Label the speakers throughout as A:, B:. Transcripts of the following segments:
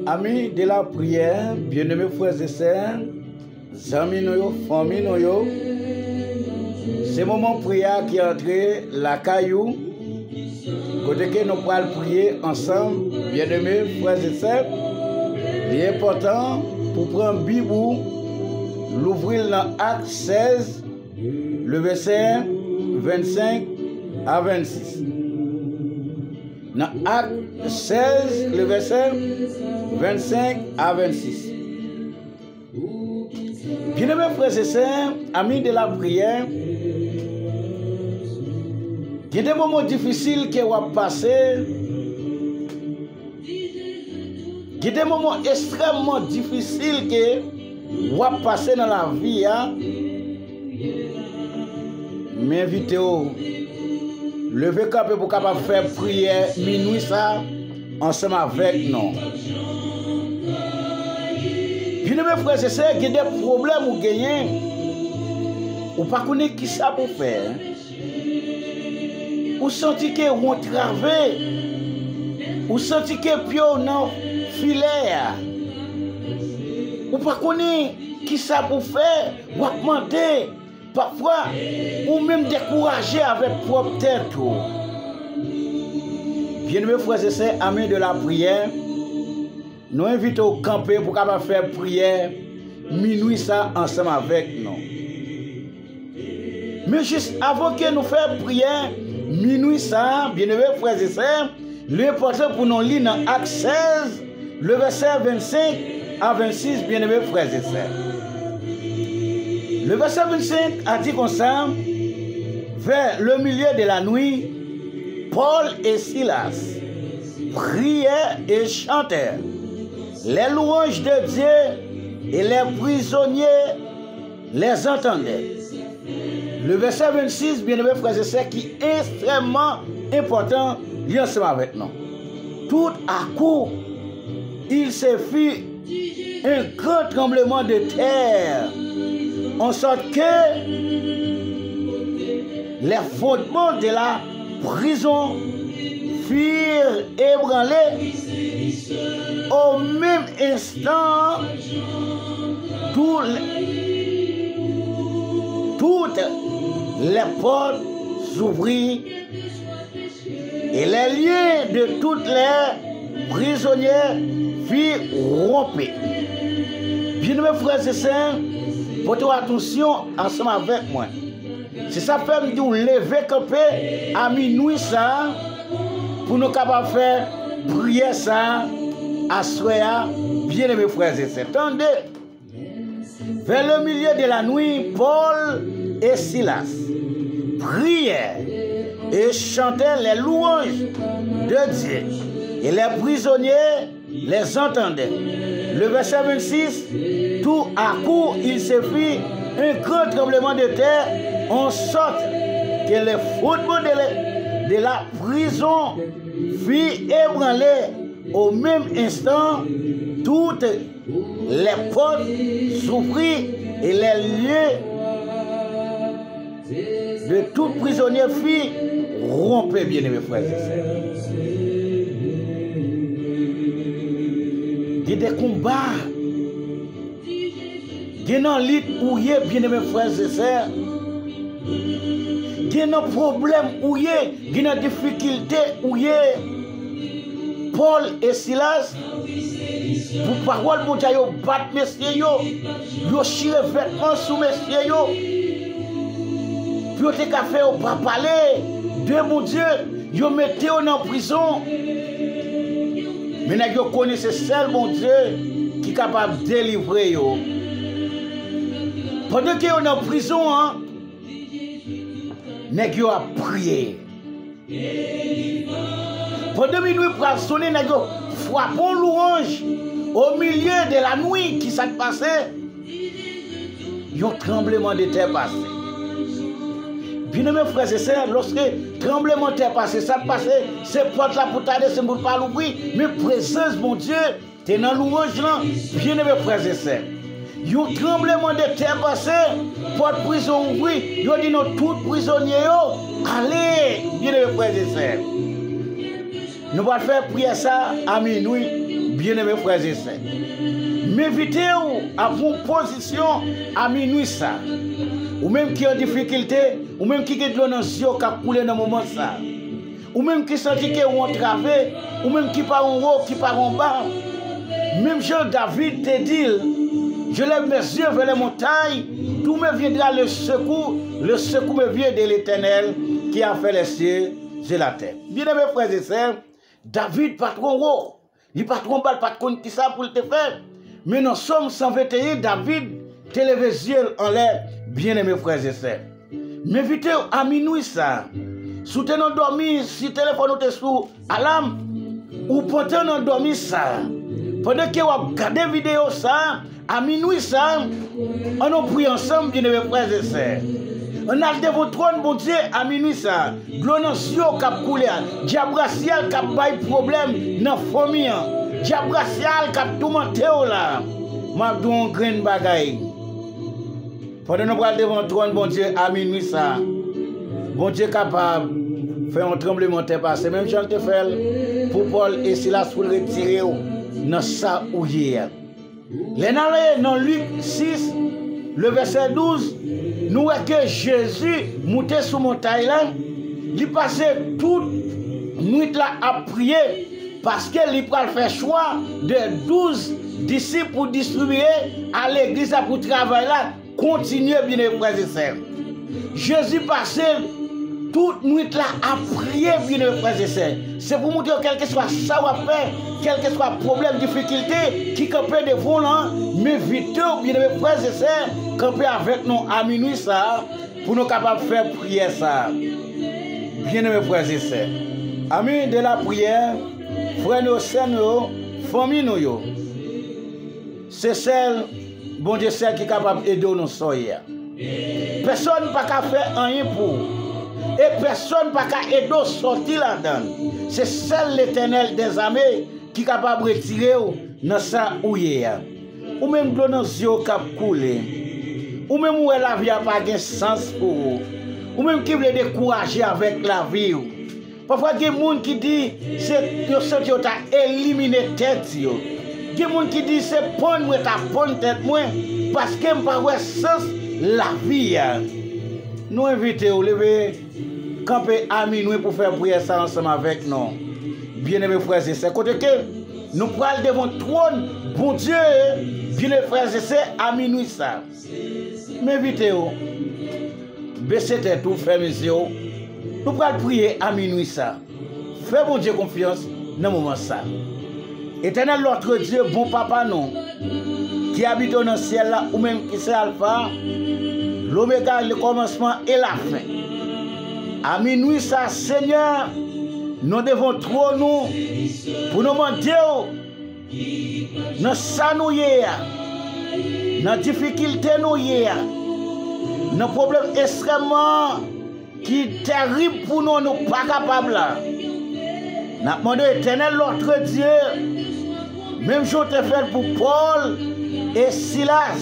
A: Amis de la prière, bien-aimés frères et sœurs, amis nous, famille nous, c'est moment prière qui est entré la caillou, côté que nous pourrons prier ensemble, bien-aimés frères et sœurs. Il est important pour prendre Bible, l'ouvrir dans Acte 16, le verset 25 à 26. Dans Acte 16, le verset 25 à 26. Bien-aimés frères et sœurs, amis de la prière, il y a des moments difficiles qui vont passer. Il y a des moments extrêmement difficiles qui vont passer dans la vie. Mais invitez-vous, levez camp pour capable faire prière minuit ça ensemble avec nous. Bien-aimés frères et sœurs, il y a des problèmes ou gagner ou pas connaître qui ça pour faire. Ou senti que vous travaillez, ou senti que pio non filet, ou pas connaître qui ça pour faire, ou demander parfois ou même décourager avec propre tête. Bien-aimés frères et sœurs, amis de la prière, nous invitons au camper pour capable faire prière minuit ça ensemble avec nous. Mais juste avant que nous fassions prière minuit ça, bien-aimés frères et sœurs, l'important pour nous lire dans Acte 16, le verset 25 à 26, bien-aimés frères et sœurs. Le verset 25 a dit comme ça: vers le milieu de la nuit, Paul et Silas priaient et chantèrent les louanges de Dieu, et les prisonniers les entendaient. Le verset 26, bien-aimés frères et sœurs, qui est extrêmement important, lié ensemble avec nous. Tout à coup, il se fit un grand tremblement de terre, en sorte que les fondements de la prison furent ébranlés. Au même instant, toutes les portes s'ouvrirent et les liens de toutes les prisonniers furent rompus. Bien-aimés frères et sœurs, portez attention ensemble avec moi. C'est ça fait me dire lever camper à minuit ça pour nous capables faire prier ça à soir, bien-aimés frères et sœurs. Attendez. Vers le milieu de la nuit, Paul et Silas priaient et chantaient les louanges de Dieu. Et les prisonniers les entendaient. Le verset 26, tout à coup, il se fit un grand tremblement de terre, en sorte que les fondements de la prison furent ébranlés. Au même instant, toutes les portes s'ouvrirent et les lieux de tout prisonnier furent rompus, bien-aimés frères et sœurs. Il y a des combats, il y a des luttes où il y a, bien-aimés frères et sœurs. Il y a des problèmes où il y a des difficultés où il y a. Paul et Silas, pour parole pour Dieu, ils battent messieurs, ils chirent vêtements sous messieurs, puis ils ont fait au pas parler de mon Dieu, ils ont mis en prison. Mais ils connaissent seul mon Dieu qui est capable de délivrer. Pendant qu'ils sont en prison, ils ont prié. Pendant minuit pour sonner, nous avons frappé louange au milieu de la nuit qui s'est passé. Il y a un tremblement de terre passé. Bien-aimés frères et sœurs, lorsque le tremblement de terre passé, ça passé, c'est porte là pour t'aider, c'est pour pas l'ouvrir, mais présence, mon Dieu, t'es dans louange là, bien-aimés frères et sœurs. Il y a un tremblement de terre passé, porte prison ouvrir, il y a dit nous tous prisonniers, allez, bien-aimés frères et sœurs. Nous allons faire prier ça à minuit, bien-aimés frères et sœurs. M'invitez-vous à prendre position à minuit ça. Ou même qui est en difficulté, ou même qui est de l'eau dans les yeux qui a coulé dans le moment ça. Ou même qui sentit que vous entravé, ou même qui part en haut, qui part en bas. Même Jean David te dit, je lève mes yeux vers les montagnes, d'où me viendra le secours me vient de l'Éternel qui a fait les cieux et la terre. Bien-aimés frères et sœurs, David patron haut, il patron bas, patron qui ça pour te faire. Mais nous sommes 121, David te levé les yeux en l'air, bien-aimés frères et sœurs. M'invitez à minuit ça. Soutenez dormir, si le téléphone est sous alarme, ou pendant dormir ça. Pendant que vous regardez la vidéo ça, à minuit ça, on a pris ensemble, bien-aimés frères et sœurs. On a devant trône, bon Dieu, à minuit ça. Glonasio qui a coulé, diabracial qui a pas problème dans la famille. Diabracial qui a tout monté là. M'a donné un grain bagaille. Pendant nous prenons devant trône, bon Dieu, à minuit ça. Bon Dieu capable de faire un tremblement de terre passer. Même Jean te fait pour Paul et Silas pour retirer dans ça où hier. Les dans Luc 6, le verset 12, nous voyons que Jésus montait sur montagne là, il passait toute nuit là à prier parce qu'il a fait choix de 12 disciples pour distribuer à l'église pour travailler là, continuer bien les frères et sœurs. Jésus passait toute nuit là à prier bien les frères et sœurs. C'est pour montrer quel que soit ça ou faire, quel que soit problème, difficulté, qui camper devant là, mais vite bien les frères et sœurs, camper avec nous à minuit ça, pour nous capables de faire prière ça. Bien mes frères et sœurs. Amis de la prière, frères nos sœurs, famille nous. C'est celle, bon Dieu, celle qui est capable d'aider nous soyez. Personne n'a pas faire rien pour. Et personne n'a pas aider à sortir là-dedans. C'est celle l'Éternel des armées qui est capable de retirer dans ça où il est. Ou même dans nos yeux qui coulent. Ou même où la vie n'a pas de sens pour vous. Ou même qui veut décourager avec la vie. Parfois, il y a des gens qui disent que tu as éliminé la tête. Il y a des gens qui disent que c'est pas moi ta bonne tête parce que je n'ai pas sens la vie. Nous invitons à lever, camper à minuit pour faire prière ça ensemble avec nous. Bien-aimés frères et sœurs, côté que nous prenons devant le trône, bon Dieu, bien-aimés frères et sœurs, à minuit ça. M'invitez-vous, baissez tête tout, fermez les yeux. Nous prenons prier à minuit ça. Fais bon Dieu confiance dans le moment ça. Éternel notre Dieu, bon papa non, qui habite dans le ciel là, ou même qui c'est Alpha, l'oméga, le commencement et la fin. À minuit ça, Seigneur, nous devons trop nous pour nous demander dans ça nous y dans difficulté nous y dans problème extrêmement qui terrible pour nous, nous pas capables là. Nous demandons éternel notre Dieu, même chose te fait pour Paul et Silas.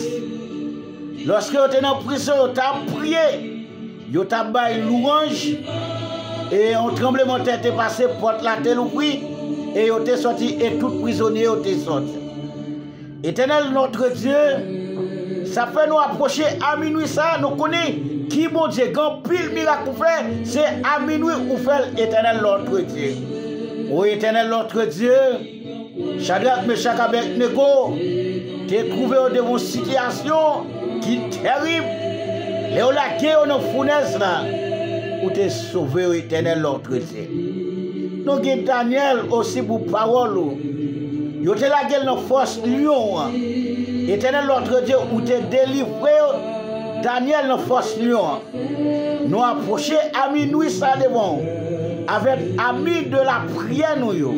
A: Lorsque vous êtes en prison, vous avez prié, vous avez baillé louange, et un tremblement de terre est passé, porte la tête ouverte, et vous êtes sorti, et tout prisonnier est sorti. Éternel notre Dieu, ça fait nous approcher à minuit, ça, nous connaissons qui bon Dieu, quand pile miracle pour faire, c'est à minuit où fait l'éternel notre Dieu. Ô éternel notre Dieu, Shadrach, Meshach, Abednego, t'es trouvé devant une situation qui est terrible. Léo la guerre dans fournaise là, où t'es sauvé, éternel notre Dieu. Nous avons Daniel aussi pour parole. Yo te la gueule dans force lion. Éternel notre Dieu, où t'es délivré Daniel dans force lion. Nous approcher à minuit ça devant. Avec amis de la prière nous yo,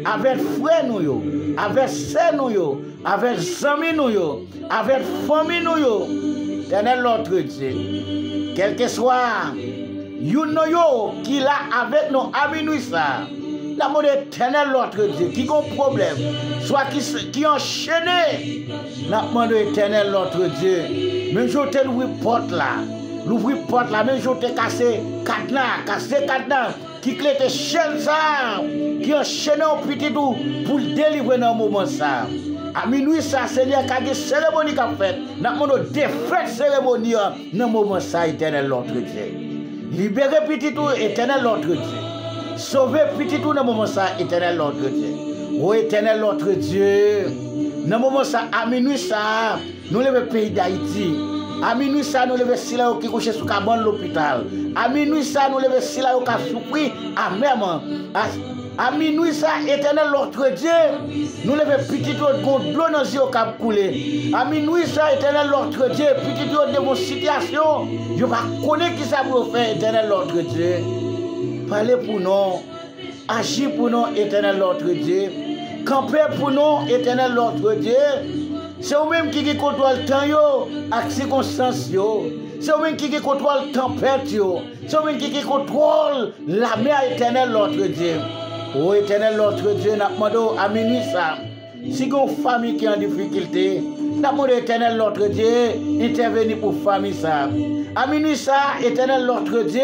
A: avec frères nous yo, avec sœurs nous yo, avec amis nous yo, avec famille nous yo. Éternel notre Dieu, quel que soit you know yo qui là avec nous amis nous ça. La mode éternel notre Dieu qui a un problème, soit qui enchaîné. La mode éternel notre Dieu, même je te louis porte là. l'ouvrir porte la même jour, t'es cassé cadenas, qui clé tes chaînes ça, qui enchaîne au petit tout pour le délivrer dans le moment ça. À minuit, ça, Seigneur, qui a des cérémonies qu'a fait, nous avons défait cérémonie dans le moment ça, éternel l'autre Dieu. Libérer petit tout, éternel l'autre Dieu. Sauver petit tout dans le moment ça, éternel l'autre Dieu. Oh, éternel l'autre Dieu. Dans le moment ça, à minuit ça, nous le pays d'Haïti. À minuit ça, nous levons si là qui couche sous cabane l'hôpital. À minuit ça, nous levons si là qui souffri à même. À minuit ça, éternel l'autre Dieu, nous levons petit tout de l'eau dans les yeux qui couler. À minuit ça, éternel l'autre Dieu, petit tout de mon situation, je vais connaître qui ça pour faire, éternel l'autre Dieu. Parlez pour nous, agir pour nous, éternel l'autre Dieu. Camper pour nous, éternel l'autre Dieu. C'est vous-même qui contrôle le temps, avec les circonstances. C'est vous-même qui contrôle la tempête. C'est vous-même qui contrôle la mer éternelle, l'autre Dieu. Oh éternel, l'autre Dieu, nous demandons à minuit ça. Si vous avez une famille qui est en difficulté, nous demandons éternel, l'autre Dieu, intervenir pour la famille ça. À minuit ça, éternel, l'autre Dieu,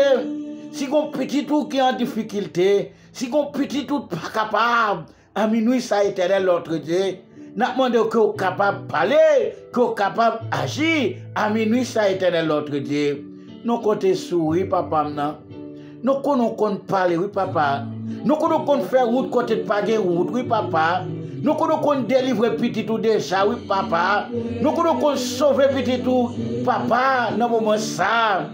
A: si vous avez un petit tout qui est en difficulté, si vous avez un petit tout pas capable, à minuit ça, éternel, l'autre Dieu, nous demandons que vous êtes capable de parler, que vous êtes capable d'agir. À minuit, ça éternel l'autre Dieu. Nous comptons sourire, papa. Nous comptons parler, oui, papa. Nous comptons faire route côté de pas de route, oui, papa. Nous comptons délivrer petit tout déjà, oui, papa. Nous comptons sauver petit tout, papa, dans le moment ça.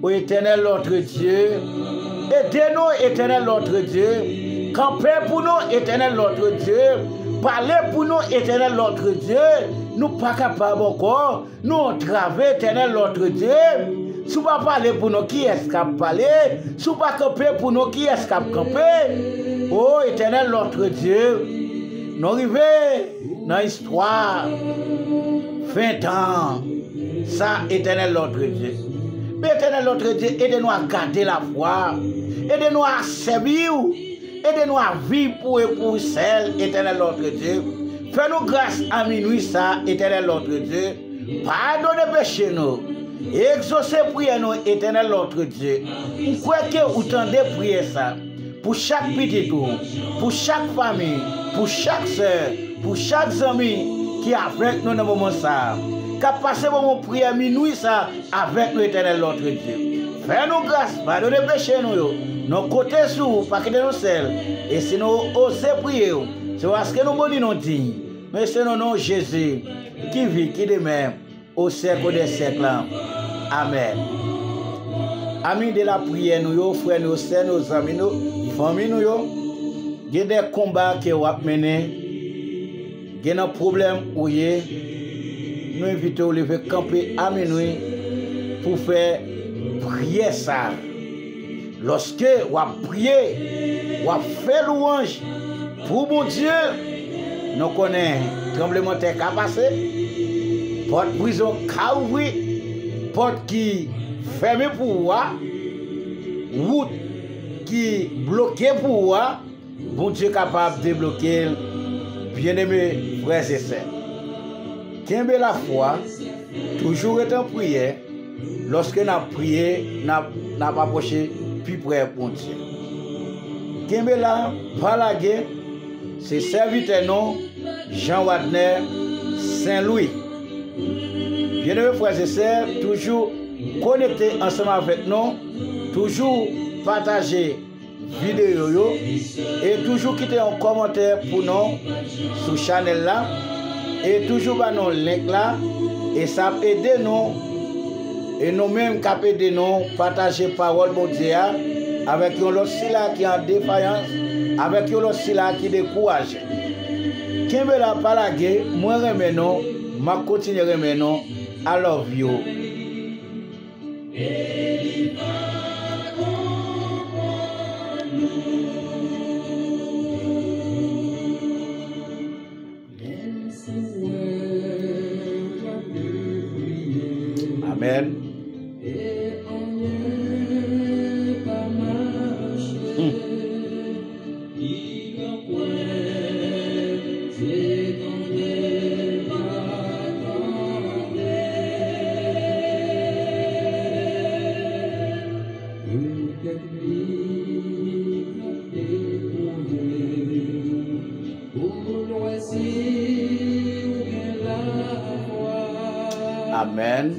A: Oui, éternel l'autre Dieu. Aidez-nous, éternel l'autre Dieu. Campez pour nous, éternel l'autre Dieu. Parlez pour nous, éternel l'autre Dieu. Nous pas capables encore. Nous travaillons, éternel l'autre Dieu. Si vous ne parlez pour nous, qui est-ce qui a parlé? Si vous ne campez pour nous, qui est-ce qui a campé? Oh, éternel l'autre Dieu. Nous arrivons dans l'histoire. 20 ans. Ça, éternel l'autre Dieu. Mais éternel l'autre Dieu, aidez-nous à garder la foi. Aidez-nous à servir. Aidez-nous à vivre pour celle, éternel notre Dieu. Fais-nous grâce à minuit, ça, éternel notre Dieu. Pardonnez péché nous. Exaucez prière nous, éternel notre Dieu. Pourquoi que vous tendez prier ça? Pour chaque petit tour, pour chaque famille, pour chaque soeur, pour chaque ami qui est avec nous dans le moment ça. Qui a passé mon prière minuit ça avec nous, éternel notre Dieu. Fais-nous grâce, pardonnez péché nous. Nos côtés sous, pas que nous seuls. Et si nous osons prier, c'est parce que nous bonnes nous dignes. Mais c'est nos nom Jésus qui vit, qui demeure au siècle des siècles. Amen. Amis de la prière, nous, frères, nos sœurs, nos amis, nos familles, il y a des combats qui ont mené. Il y a des problèmes où nous invitons à lever camper à minuit pour faire prier ça. Lorsque vous priez, vous faites louange pour mon Dieu, nous connaissons tremblement de terre qui a passé, porte prison qui a ouvert, porte qui fermée pour vous, route qui bloquée pour vous, bon Dieu capable de débloquer, bien-aimés frères et sœurs. Qu'aimez la foi, toujours être en prière, lorsque nous avons prié, nous avons approché plus près pour Dieu. Kembela, Palagé, c'est serviteur non, Jean Wadner, Saint-Louis. Bien-aimés frères et sœurs, toujours connectés ensemble avec nous, toujours partager vidéo et toujours quitter un commentaire pour nous sur la chaîne là et toujours dans le link là et ça aide nous. Et nous-mêmes, qui aider nous partager parole de Dieu avec un autre qui est en défaillance, avec un autre qui décourage. Qui me l'a pas lagué, moi remets non, ma continue remets non, I love you. Amen. Amen.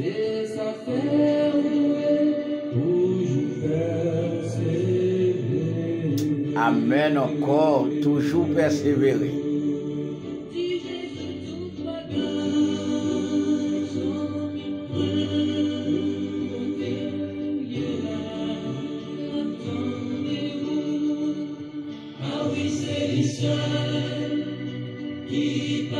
A: Amen encore, toujours persévérer.
B: Qui